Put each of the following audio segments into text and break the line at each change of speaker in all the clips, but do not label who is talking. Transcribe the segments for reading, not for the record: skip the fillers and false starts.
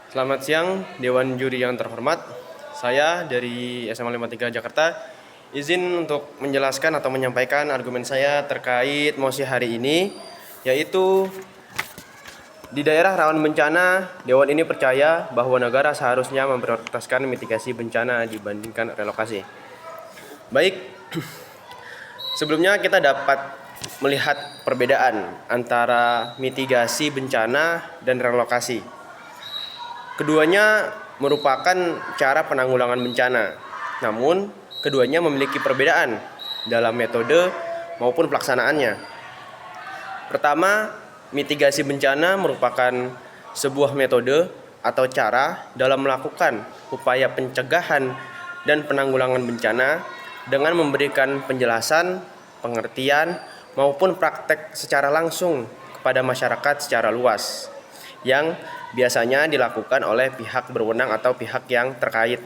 Selamat siang, Dewan Juri yang terhormat. Saya dari SMA 53 Jakarta izin untuk menjelaskan atau menyampaikan argumen saya terkait mosi hari ini, yaitu di daerah rawan bencana, Dewan ini percaya bahwa negara seharusnya memprioritaskan mitigasi bencana dibandingkan relokasi. Baik, sebelumnya kita dapat melihat perbedaan antara mitigasi bencana dan relokasi. Keduanya merupakan cara penanggulangan bencana, namun keduanya memiliki perbedaan dalam metode maupun pelaksanaannya. Pertama, mitigasi bencana merupakan sebuah metode atau cara dalam melakukan upaya pencegahan dan penanggulangan bencana dengan memberikan penjelasan, pengertian, maupun praktek secara langsung kepada masyarakat secara luas yang biasanya dilakukan oleh pihak berwenang atau pihak yang terkait.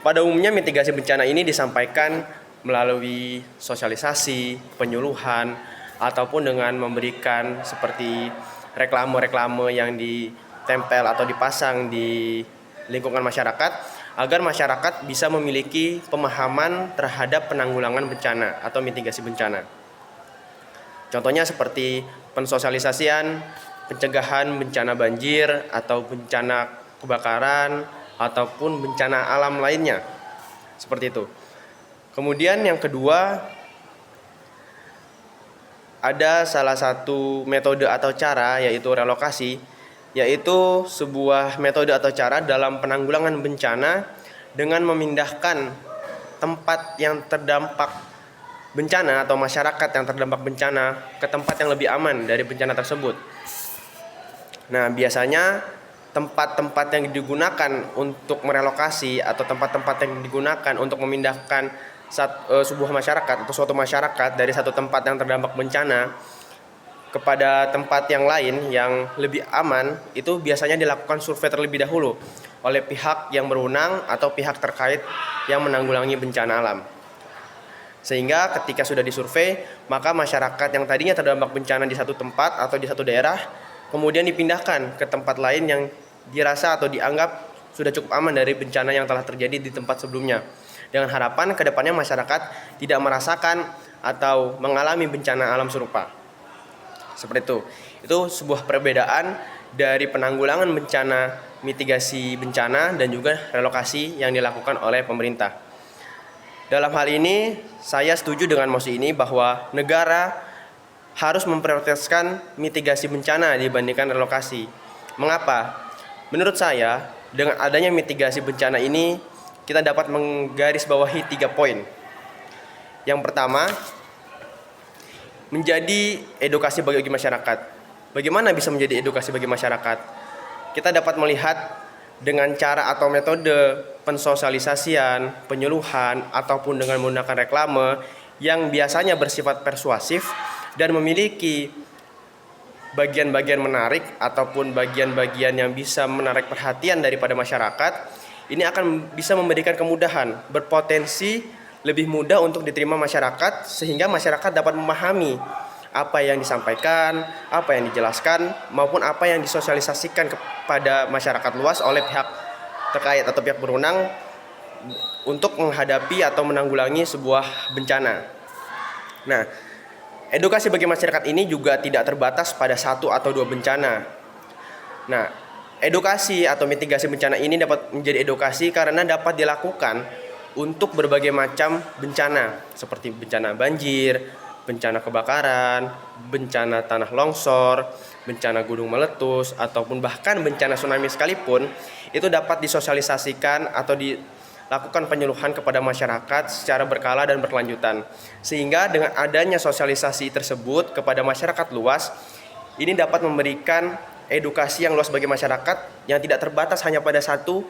Pada umumnya mitigasi bencana ini disampaikan melalui sosialisasi, penyuluhan, ataupun dengan memberikan seperti reklame-reklame yang ditempel atau dipasang di lingkungan masyarakat agar masyarakat bisa memiliki pemahaman terhadap penanggulangan bencana atau mitigasi bencana. Contohnya seperti pensosialisasian, pencegahan bencana banjir atau bencana kebakaran ataupun bencana alam lainnya. Seperti itu. Kemudian yang kedua, ada salah satu metode atau cara yaitu relokasi, yaitu sebuah metode atau cara dalam penanggulangan bencana dengan memindahkan tempat yang terdampak bencana atau masyarakat yang terdampak bencana ke tempat yang lebih aman dari bencana tersebut. Nah, biasanya tempat-tempat yang digunakan untuk merelokasi atau tempat-tempat yang digunakan untuk memindahkan sebuah masyarakat atau suatu masyarakat dari satu tempat yang terdampak bencana kepada tempat yang lain yang lebih aman, itu biasanya dilakukan survei terlebih dahulu oleh pihak yang berwenang atau pihak terkait yang menanggulangi bencana alam. Sehingga ketika sudah disurvei, maka masyarakat yang tadinya terdampak bencana di satu tempat atau di satu daerah kemudian dipindahkan ke tempat lain yang dirasa atau dianggap sudah cukup aman dari bencana yang telah terjadi di tempat sebelumnya. Dengan harapan ke depannya masyarakat tidak merasakan atau mengalami bencana alam serupa. Seperti itu. Itu sebuah perbedaan dari penanggulangan bencana, mitigasi bencana, dan juga relokasi yang dilakukan oleh pemerintah. Dalam hal ini, saya setuju dengan mosi ini bahwa negara harus memprioritaskan mitigasi bencana dibandingkan relokasi. Mengapa? Menurut saya, dengan adanya mitigasi bencana ini, kita dapat menggarisbawahi 3 poin. Yang pertama, menjadi edukasi bagi masyarakat. Bagaimana bisa menjadi edukasi bagi masyarakat? Kita dapat melihat dengan cara atau metode pensosialisasian, penyuluhan, ataupun dengan menggunakan reklame yang biasanya bersifat persuasif dan memiliki bagian-bagian menarik ataupun bagian-bagian yang bisa menarik perhatian daripada masyarakat, ini akan bisa memberikan kemudahan, berpotensi lebih mudah untuk diterima masyarakat sehingga masyarakat dapat memahami apa yang disampaikan, apa yang dijelaskan, maupun apa yang disosialisasikan kepada masyarakat luas oleh pihak terkait atau pihak berwenang untuk menghadapi atau menanggulangi sebuah bencana. Nah, edukasi bagi masyarakat ini juga tidak terbatas pada 1 atau 2 bencana. Nah, edukasi atau mitigasi bencana ini dapat menjadi edukasi karena dapat dilakukan untuk berbagai macam bencana seperti bencana banjir, bencana kebakaran, bencana tanah longsor, bencana gunung meletus, ataupun bahkan bencana tsunami sekalipun, itu dapat disosialisasikan atau dilakukan penyuluhan kepada masyarakat secara berkala dan berkelanjutan. Sehingga dengan adanya sosialisasi tersebut kepada masyarakat luas, ini dapat memberikan edukasi yang luas bagi masyarakat yang tidak terbatas hanya pada satu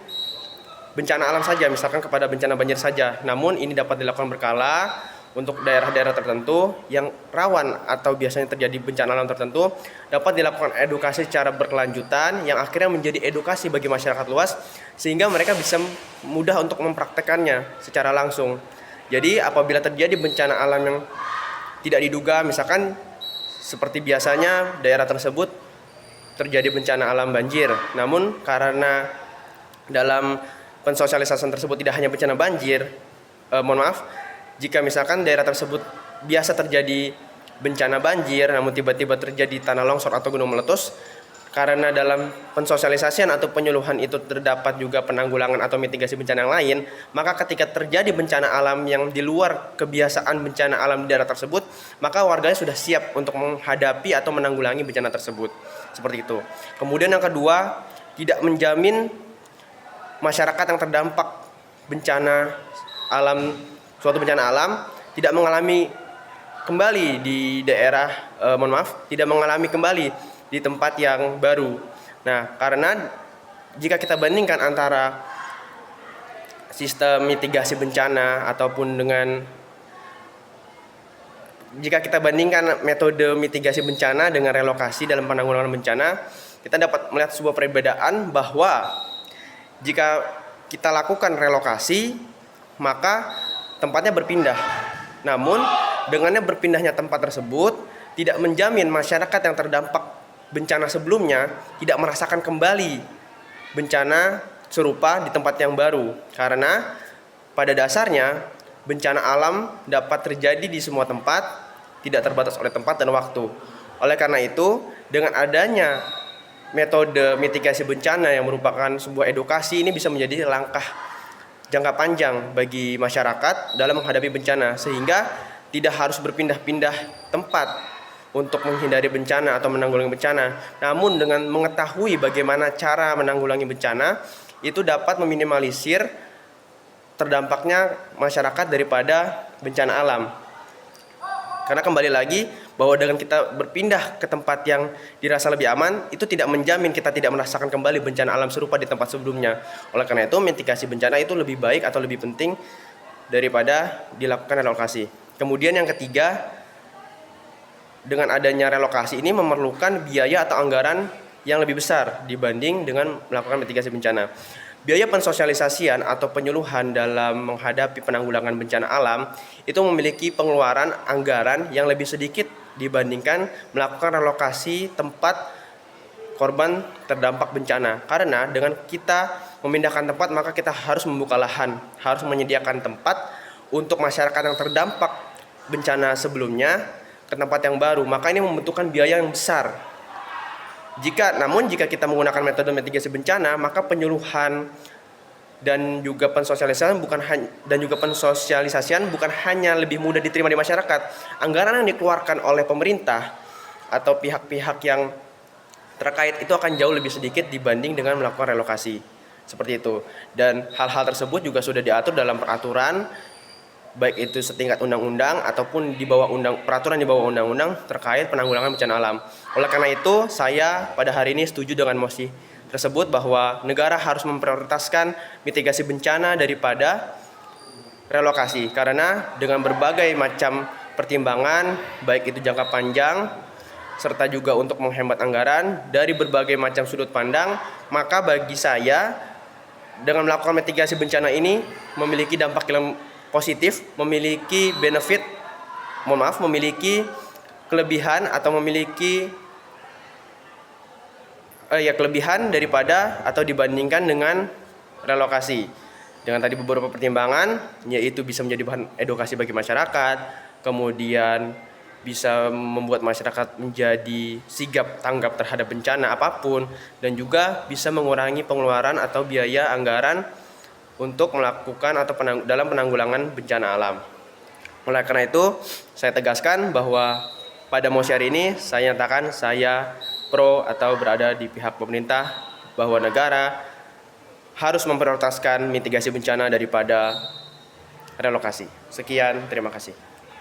bencana alam saja, misalkan kepada bencana banjir saja. Namun ini dapat dilakukan berkala untuk daerah-daerah tertentu yang rawan atau biasanya terjadi bencana alam tertentu, dapat dilakukan edukasi secara berkelanjutan yang akhirnya menjadi edukasi bagi masyarakat luas sehingga mereka bisa mudah untuk mempraktekannya secara langsung. Jadi apabila terjadi bencana alam yang tidak diduga, misalkan seperti biasanya daerah tersebut terjadi bencana alam banjir. Namun karena dalam pensosialisasian tersebut tidak hanya bencana banjir, jika misalkan daerah tersebut biasa terjadi bencana banjir, namun tiba-tiba terjadi tanah longsor atau gunung meletus, karena dalam pensosialisasian atau penyuluhan itu terdapat juga penanggulangan atau mitigasi bencana yang lain, maka ketika terjadi bencana alam yang di luar kebiasaan bencana alam di daerah tersebut, maka warganya sudah siap untuk menghadapi atau menanggulangi bencana tersebut. Seperti itu. Kemudian yang kedua, tidak menjamin masyarakat yang terdampak bencana alam, suatu bencana alam, tidak mengalami kembali di daerah, tidak mengalami kembali di tempat yang baru. Nah, karena jika kita bandingkan antara sistem mitigasi bencana ataupun jika kita bandingkan metode mitigasi bencana dengan relokasi dalam penanggulangan bencana, kita dapat melihat sebuah perbedaan bahwa jika kita lakukan relokasi, maka tempatnya berpindah. Namun, dengannya berpindahnya tempat tersebut tidak menjamin masyarakat yang terdampak bencana sebelumnya tidak merasakan kembali bencana serupa di tempat yang baru, karena pada dasarnya bencana alam dapat terjadi di semua tempat, tidak terbatas oleh tempat dan waktu. Oleh karena itu, dengan adanya metode mitigasi bencana yang merupakan sebuah edukasi, ini bisa menjadi langkah jangka panjang bagi masyarakat dalam menghadapi bencana, sehingga tidak harus berpindah-pindah tempat untuk menghindari bencana atau menanggulangi bencana. Namun dengan mengetahui bagaimana cara menanggulangi bencana, itu dapat meminimalisir terdampaknya masyarakat daripada bencana alam. Karena kembali lagi bahwa dengan kita berpindah ke tempat yang dirasa lebih aman, itu tidak menjamin kita tidak merasakan kembali bencana alam serupa di tempat sebelumnya. Oleh karena itu, mitigasi bencana itu lebih baik atau lebih penting daripada dilakukan relokasi. Kemudian yang ketiga, dengan adanya relokasi ini memerlukan biaya atau anggaran yang lebih besar dibanding dengan melakukan mitigasi bencana. Biaya pensosialisasian atau penyuluhan dalam menghadapi penanggulangan bencana alam itu memiliki pengeluaran anggaran yang lebih sedikit dibandingkan melakukan relokasi tempat korban terdampak bencana. Karena dengan kita memindahkan tempat, maka kita harus membuka lahan, harus menyediakan tempat untuk masyarakat yang terdampak bencana sebelumnya ke tempat yang baru, maka ini membutuhkan biaya yang besar. Namun jika kita menggunakan metode mitigasi bencana, maka penyuluhan dan juga pensosialisasian bukan hanya lebih mudah diterima di masyarakat. Anggaran yang dikeluarkan oleh pemerintah atau pihak-pihak yang terkait itu akan jauh lebih sedikit dibanding dengan melakukan relokasi. Seperti itu. Dan hal-hal tersebut juga sudah diatur dalam peraturan, baik itu setingkat undang-undang ataupun peraturan di bawah undang-undang terkait penanggulangan bencana alam. Oleh karena itu, saya pada hari ini setuju dengan mosi tersebut bahwa negara harus memprioritaskan mitigasi bencana daripada relokasi, karena dengan berbagai macam pertimbangan, baik itu jangka panjang serta juga untuk menghemat anggaran dari berbagai macam sudut pandang, maka bagi saya dengan melakukan mitigasi bencana ini memiliki dampak yang positif, memiliki kelebihan atau memiliki kelebihan daripada atau dibandingkan dengan relokasi. Dengan tadi beberapa pertimbangan, yaitu bisa menjadi bahan edukasi bagi masyarakat, kemudian bisa membuat masyarakat menjadi sigap tanggap terhadap bencana apapun, dan juga bisa mengurangi pengeluaran atau biaya anggaran untuk melakukan atau dalam penanggulangan bencana alam. Oleh karena itu, saya tegaskan bahwa pada mosi hari ini saya nyatakan saya pro atau berada di pihak pemerintah, bahwa negara harus memprioritaskan mitigasi bencana daripada relokasi. Sekian, terima kasih.